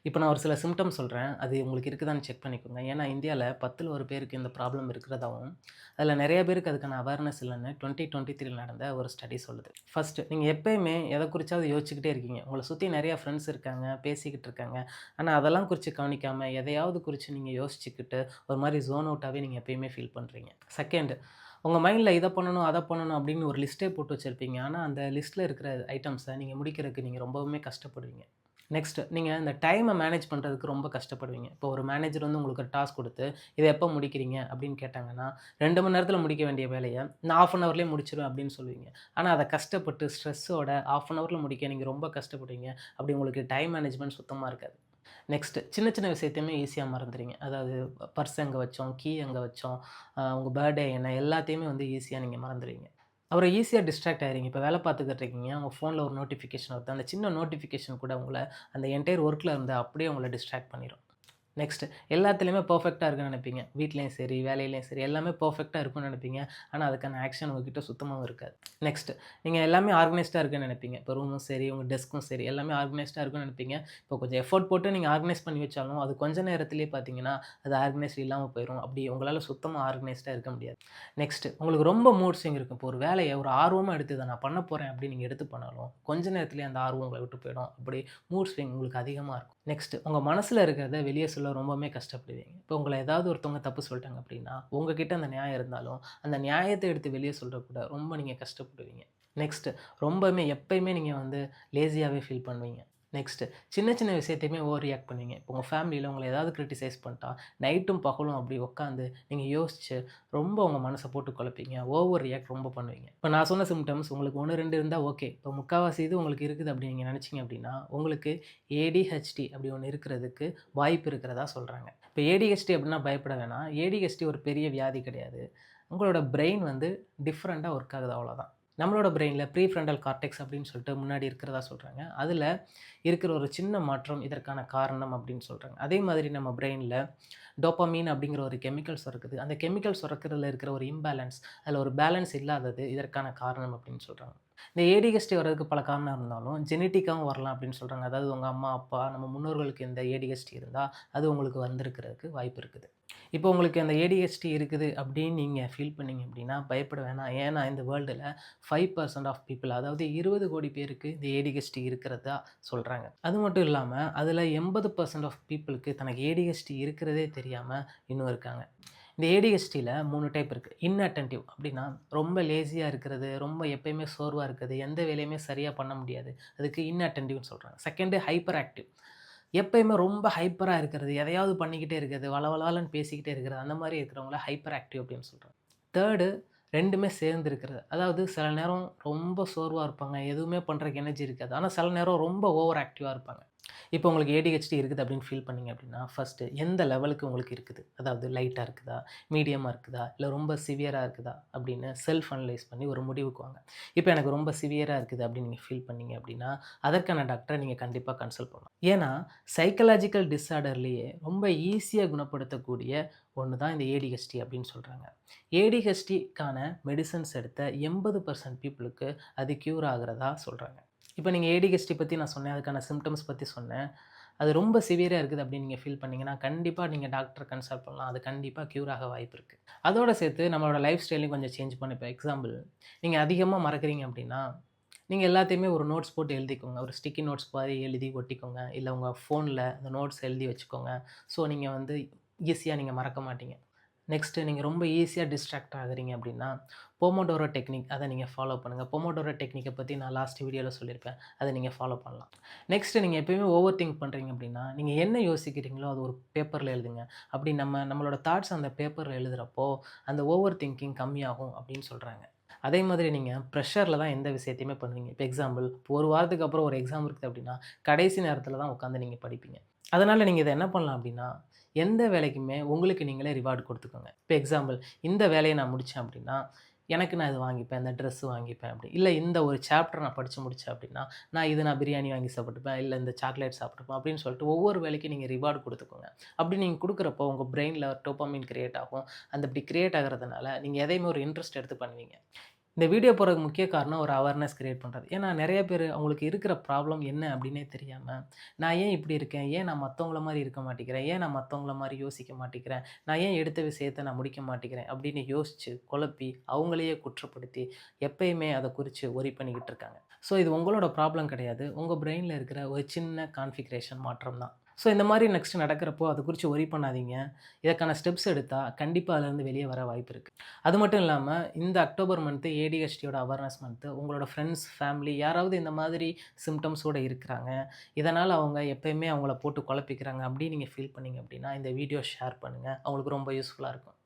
இப்போ நான் ஒரு சில சிம்ப்டம்ஸ் சொல்றேன். அது உங்களுக்கு இருக்குதான்னு செக் பண்ணிக்கோங்க. ஏன்னா இந்தியால 10ல் 1 பேருக்கு இந்த ப்ராப்ளம் இருக்கிறதாவும், அதில நெறைய பேருக்கு அதுக்கான அவேர்னஸ் இல்லன்னு 2023 நடந்த ஒரு ஸ்டடி சொல்லுது. ஃபர்ஸ்ட்டு நீங்க எப்பயுமே எத குறிச்சாவது யோசிச்சுக்கிட்டே இருக்கீங்க. உங்கள சுத்தி நெறைய ஃப்ரெண்ட்ஸ் இருக்காங்க, பேசிக்கிட்டு இருக்காங்க. ஆனா அதெல்லாம் குறிச்சு கவனிக்காம, எதையாவது குறிச்சு நீங்க யோசிச்சுக்கிட்டு, ஒரு மாரி ஸோன் அவுட்டாவே நீங்க எப்பயுமே ஃபீல் பண்றீங்க. செகண்ட் உங்க மைண்ட்ல இத பண்ணணும், அத பண்ணணும் அப்படின்னு ஒரு லிஸ்ட்டே போட்டு வச்சிருப்பீங்க. ஆனா அந்த லிஸ்ட்ல இருக்கிற ஐட்டம்ஸ நீங்க முடிக்கிறதுக்கு நீங்க ரொம்பவுமே கஷ்டப்படுவீங்க. நெக்ஸ்ட் நீங்க இந்த டைம மேனேஜ் பண்றதுக்கு ரொம்ப கஷ்டப்படுவீங்க. இப்போ ஒரு மேனேஜர் வந்து உங்களுக்கு ஒரு டாஸ்க் குடுத்து, "இத எப்ப முடிக்கிறீங்க?" அப்படின்னு கேட்டாங்கன்னா, 2 மணி நேரத்தில முடிக்க வேண்டிய வேலைய, "நான் 1/2 அன் ஹவர்லயே முடிச்சுருவேன்" அப்படின்னு சொல்லுவீங்க. ஆனா அத கஷ்டப்பட்டு ஸ்ட்ரெஸ்ஸோட 1/2 அன் ஹவர்ல முடிக்க நீங்க ரொம்ப கஷ்டப்படுவீங்க. அப்படி உங்களுக்கு டைம் மேனேஜ்மென்ட் சுத்தமா இருக்காது. நெக்ஸ்ட் சின்ன சின்ன விஷயத்தையுமே ஈஸியா மறந்துருவீங்க. அதாவது பர்ஸ் எங்க வச்சோம், கீ எங்க வச்சோம், உங்க பர்த்டே என்ன எல்லாத்தையுமே வந்து ஈஸியா நீங்க மறந்துருவீங்க. அப்புறம் ஈஸியா டிஸ்ட்ராக்ட் ஆயிறீங்க. இப்ப வேலை பார்த்துக்கிட்டு இருக்கீங்க. உங்க ஃபோன்ல ஒரு நோட்டிஃபிகேஷன் வருது. அந்த சின்ன நோட்டிஃபிகேஷன் கூட உங்கள அந்த என்டையர் ஒர்க்ல இருந்து அப்படியே உங்கள டிஸ்ட்ராக்ட் பண்ணிரும். நெக்ஸ்ட் எல்லாத்துலயுமே பெர்ஃபெக்ட்டா இருக்குன்னு நெனைப்பீங்க. வீட்லயும் சரி, வேலையிலயும் சரி எல்லாமே பெர்ஃபெக்ட்டா இருக்கும்னு நெனைப்பீங்க. ஆனா, அதுக்கான ஆக்ஷன் உங்ககிட்ட சுத்தமாவும் இருக்காது. நெக்ஸ்ட் நீங்க எல்லாமே ஆர்கனைஸ்டா இருக்குன்னு நெனைப்பீங்க. இப்போ ரூமும் சரி, உங்க டெஸ்க்கும் சரி எல்லாமே ஆர்கனைஸ்டா இருக்குன்னு நெனைப்பீங்க. இப்போ கொஞ்சம் எஃபோர்ட் போட்டு நீங்க ஆர்கனைஸ் பண்ணி வச்சாலும், அது கொஞ்ச நேரத்திலேயே பார்த்தீங்கன்னா, அது ஆர்கனைஸ்ட் இல்லாம போயிரும். அப்படி உங்களால சுத்தமா ஆர்கனைஸ்டா இருக்க முடியாது. நெக்ஸ்ட் உங்களுக்கு ரொம்ப மூட் ஸ்விங் இருக்கும். இப்போ ஒரு வேலைய ஒரு ஆர்வமா எடுத்து இத நான் பண்ண போறேன் அப்படின்னு நீங்க எடுத்து பண்ணாலும், கொஞ்ச நேரத்திலேயே அந்த ஆர்வம் உங்கள விட்டு போயிடும். அப்படி மூட் ஸ்விங் உங்களுக்கு அதிகமா இருக்கும். நெக்ஸ்ட் உங்க மனசுல இருக்கிறத வெளிய சொல்ல ரொம்பவுமே கஷ்டப்படுவீங்க. இப்போ உங்கள ஏதாவது ஒருத்தவங்க தப்பு சொல்ட்டாங்க அப்படின்னா, உங்ககிட்ட அந்த நியாயம் இருந்தாலும், அந்த நியாயத்த எடுத்து வெளிய சொல்றதுக்கு கூட ரொம்ப நீங்க கஷ்டப்படுவீங்க. நெக்ஸ்ட் ரொம்பவுமே எப்பயுமே நீங்க வந்து லேசியாவே ஃபீல் பண்ணுவீங்க. நெக்ஸ்ட் சின்ன சின்ன விஷயத்தையுமே ஓவர் ரியாக்ட் பண்ணுவீங்க. இப்போ உங்க ஃபேமிலில உங்கள ஏதாவது கிரிட்டிசைஸ் பண்ணிட்டா, நைட்டும் பகலும் அப்படி உட்காந்து நீங்க யோசிச்சு ரொம்ப உங்க மனச போட்டு குழப்பீங்க. ஓவர் ரியாக்ட் ரொம்ப பண்ணுவீங்க. இப்ப நான் சொன்ன சிம்ப்டம்ஸ் உங்களுக்கு 1, 2 இருந்தா ஓகே. இப்ப முக்காவாசி இது உங்களுக்கு இருக்குது அப்படின்னு நீங்க நினைச்சீங்க அப்படின்னா, உங்களுக்கு ஏடிஹெச்டி அப்படி ஒண்ணு இருக்கிறதுக்கு வாய்ப்பு இருக்கிறதா சொல்றாங்க. இப்ப ஏடிஹெச்டி அப்படின்னா பயப்பட வேணாம். ஏடிஹெச்டி ஒரு பெரிய வியாதி கிடையாது. உங்களோட பிரெயின் வந்து டிஃபரண்டா ஒர்க் ஆகுது அவ்வளோதான். நம்மளோட பிரெயின்ல ப்ரீஃப்ரண்டல் கார்டெக்ஸ் அப்படின்னு சொல்லிட்டு முன்னாடி இருக்கிறதா சொல்றாங்க. அதுல இருக்கிற ஒரு சின்ன மாற்றம் இதற்கான காரணம் அப்படின்னு சொல்றாங்க. அதே மாதிரி நம்ம பிரெயின்ல டோபமைன் அப்படிங்கிற ஒரு கெமிக்கல் சுரக்குது. அந்த கெமிக்கல் சுரக்கிறதுல இருக்கிற ஒரு இம்பேலன்ஸ், அதில ஒரு பேலன்ஸ் இல்லாதது இதற்கான காரணம் அப்படின்னு சொல்றாங்க. இந்த ஏடிஹெச்டி வர்றதுக்கு பல காரணம் இருந்தாலும், ஜெனடிக்காவும் வரலாம் அப்படின்னு சொல்றாங்க. அதாவது உங்க அம்மா, அப்பா, நம்ம முன்னோர்களுக்கு இந்த ஏடிஹெச்டி இருந்தா, அது உங்களுக்கு வந்திருக்கிறதுக்கு வாய்ப்பு இருக்குது. இப்போ உங்களுக்கு அந்த ஏடிஹெச்டி இருக்குது அப்படின்னு நீங்க ஃபீல் பண்ணீங்க அப்படின்னா, பயப்பட வேணாம். ஏன்னா இந்த வேர்ல்டுல 5% ஆஃப் பீப்பிள் அதாவது 20,00,00,000 பேருக்கு இந்த ஏடிஹெச்டி இருக்கிறதா சொல்றாங்க. அது மட்டும் இல்லாம, அதுல 80% ஆஃப் பீப்பிளுக்கு தனக்கு ஏடிஹெச்டி இருக்கிறதே தெரியாம இன்னும் இருக்காங்க. இந்த ஏடிஹெச்டில 3 டைப் இருக்கு. இன்அட்டென்டிவ் அப்படின்னா, ரொம்ப லேசியா இருக்கிறது, ரொம்ப எப்பயுமே சோர்வா இருக்கிறது, எந்த வேலையுமே சரியா பண்ண முடியாது. அதுக்கு இன்அட்டென்டிவ்னு சொல்றாங்க. Second hyper active. எப்பயுமே ரொம்ப ஹைப்பரா இருக்கிறது, எதையாவது பண்ணிக்கிட்டே இருக்கிறது, வளவளான்னு பேசிக்கிட்டே இருக்கிறது, அந்த மாரி இருக்கிறவங்கள ஹைப்பர் ஆக்டிவ் அப்படின்னு சொல்றாங்க. தேர்டு 2மே சேர்ந்து இருக்கிறது. அதாவது சில நேரம் ரொம்ப சோர்வா இருப்பாங்க. எதுவுமே பண்றதுக்கு எனர்ஜி இருக்காது. ஆனா சில நேரம் ரொம்ப ஓவர் ஆக்டிவா இருப்பாங்க. இப்போ உங்களுக்கு ஏடிஹெச்டி இருக்குது அப்படின்னு ஃபீல் பண்ணீங்க அப்படின்னா, ஃபர்ஸ்ட்டு எந்த லெவலுக்கு உங்களுக்கு இருக்குது? அதாவது லைட்டா இருக்குதா? மீடியமா இருக்குதா? இல்ல ரொம்ப சிவியரா இருக்குதா? அப்படின்னு செல்ஃப் அனலைஸ் பண்ணி ஒரு முடிவுக்கு வாங்க. இப்போ எனக்கு ரொம்ப சிவியரா இருக்குது அப்படின்னு நீங்க ஃபீல் பண்ணீங்க அப்படின்னா, அதற்கான டாக்டர நீங்க கண்டிப்பா கன்சல்ட் பண்ணலாம். ஏன்னா, சைக்காலஜிக்கல் டிஸார்டர்லேயே ரொம்ப ஈஸியா குணப்படுத்தக்கூடிய ஒண்ணு தான் இந்த ஏடிஹெச்டி அப்படின்னு சொல்றாங்க. ஏடிஹெச்டிக்கான மெடிசின்ஸ் எடுத்த 80% பீப்பிளுக்கு அது க்யூர் ஆகுறதா சொல்றாங்க. இப்ப நீங்க ஏடிஹெச்டி பத்தி நான் சொன்னேன். அதுக்கான சிம்ப்டம்ஸ் பத்தி சொன்னேன். அது ரொம்ப சிவியரா இருக்குது அப்படின்னு நீங்க ஃபீல் பண்ணீங்கன்னா, கண்டிப்பா நீங்க டாக்டர கன்சல்ட் பண்ணலாம். அது கண்டிப்பா க்யூர் ஆக வாய்ப்பு இருக்கு. அதோட சேர்த்து நம்மளோட லைஃப் ஸ்டைலையும் கொஞ்சம் சேஞ்ச் பண்ணணும். இப்ப எக்ஸாம்பிள் நீங்க அதிகமா மறக்கிறீங்க அப்படின்னா, நீங்க எல்லாத்தையுமே ஒரு நோட்ஸ் போட்டு எழுதிக்கோங்க. ஒரு ஸ்டிக்கி நோட்ஸ் மாரி எழுதி ஒட்டிக்கோங்க. இல்ல உங்க ஃபோன்ல அந்த நோட்ஸ் எழுதி வச்சுக்கோங்க. ஸோ நீங்க வந்து ஈஸியா நீங்க மறக்க மாட்டீங்க. நெக்ஸ்ட்டு நீங்க ரொம்ப ஈஸியா டிஸ்ட்ராக்ட் ஆகுறீங்க அப்படின்னா, போமோடோரோ டெக்னிக் அத நீங்க ஃபாலோ பண்ணுங்க. போமோடோரோ டெக்னிக்க பத்தி நான் லாஸ்ட் வீடியோல சொல்லியிருப்பேன். அத நீங்க ஃபாலோ பண்ணலாம். நெக்ஸ்ட்டு நீங்க எப்பயுமே ஓவர் திங்க் பண்றீங்க அப்படின்னா, நீங்க என்ன யோசிக்கிறீங்களோ அது ஒரு பேப்பர்ல எழுதுங்க. அப்படி நம்மளோட தாட்ஸ் அந்த பேப்பர்ல எழுதுறப்போ, அந்த ஓவர் திங்கிங் கம்மியாகும் அப்படின்னு சொல்றாங்க. அதே மாதிரி நீங்க ப்ரெஷர்ல தான் எந்த விஷயத்தையுமே பண்ணுவீங்க. இப்ப எக்ஸாம்பிள் இப்போ 1 வாரத்துக்கு அப்புறம் ஒரு எக்ஸாம் இருக்குது அப்படின்னா, கடைசி நேரத்தில தான் உட்காந்து நீங்க படிப்பீங்க. அதனால நீங்க இத என்ன பண்ணலாம் அப்படின்னா, எந்த வேலைக்குமே உங்களுக்கு நீங்களே ரிவார்ட் குடுத்துக்கோங்க. இப்ப எக்ஸாம்பிள் இந்த வேலைய நான் முடிச்சேன் அப்படின்னா, எனக்கு நான் இது வாங்கிப்பேன். இந்த ட்ரெஸ் வாங்கிப்பேன் அப்படி. இல்ல இந்த ஒரு சாப்டர் நான் படிச்சு முடிச்சேன் அப்படின்னா, நான் பிரியாணி வாங்கி சாப்பிட்டுப்பேன். இல்ல இந்த சாக்லேட் சாப்பிட்டுப்பேன் அப்படின்னு சொல்லிட்டு ஒவ்வொரு வேலைக்கும் நீங்க ரிவார்ட் குடுத்துக்கோங்க. அப்படி நீங்க குடுக்குறப்போ உங்க பிரெயின்ல டோப்பமைன் கிரியேட் ஆகும். அந்த அப்படி கிரியேட் ஆகுறதுனால நீங்க எதையுமே ஒரு இன்ட்ரெஸ்ட் எடுத்து பண்ணுவீங்க. இந்த வீடியோ போடுறதுக்கு முக்கிய காரணம் ஒரு அவேர்னஸ் கிரியேட் பண்ணுறது. ஏன்னா நெறைய பேர் அவங்களுக்கு இருக்கிற ப்ராப்ளம் என்ன அப்படின்னே தெரியாம, நான் ஏன் இப்படி இருக்கேன்? ஏன் நான் மத்தவங்கள மாரி இருக்க மாட்டேங்கிறேன்? ஏன் நான் மத்தவங்கள மாரி யோசிக்க மாட்டேங்கிறேன்? நான் ஏன் எடுத்த விஷயத்த நான் முடிக்க மாட்டேங்கிறேன்? அப்படின்னு யோசிச்சு, குழப்பி, அவங்களையே குற்றப்படுத்தி, எப்பயுமே அத குறிச்சு வொரி பண்ணிக்கிட்டு இருக்காங்க. ஸோ இது உங்களோட ப்ராப்ளம் கிடையாது. உங்க பிரெயின்ல இருக்கிற ஒரு சின்ன கான்ஃபிகரேஷன் மாற்றம் தான். ஸோ இந்த மாரி நெக்ஸ்ட் நடக்கிறப்போ அத குறிச்சு வொரி பண்ணாதீங்க. இதற்கான ஸ்டெப்ஸ் எடுத்தா கண்டிப்பா அதுலருந்து வெளிய வர வாய்ப்பு இருக்கு. அது மட்டும் இல்லாம, இந்த அக்டோபர் மந்த் ஏடிஹெச்டியோட அவேர்னஸ் மந்த். உங்களோட ஃப்ரெண்ட்ஸ், ஃபேமிலி யாராவது இந்த மாதிரி சிம்ப்டம்ஸோட இருக்கிறாங்க. இதனால அவங்க எப்பயுமே அவங்கள போட்டு குழப்பிக்கிறாங்க அப்படின்னு நீங்க ஃபீல் பண்ணீங்க அப்படின்னா, இந்த வீடியோ ஷேர் பண்ணுங்க. அவங்களுக்கு ரொம்ப யூஸ்ஃபுல்லா இருக்கும்.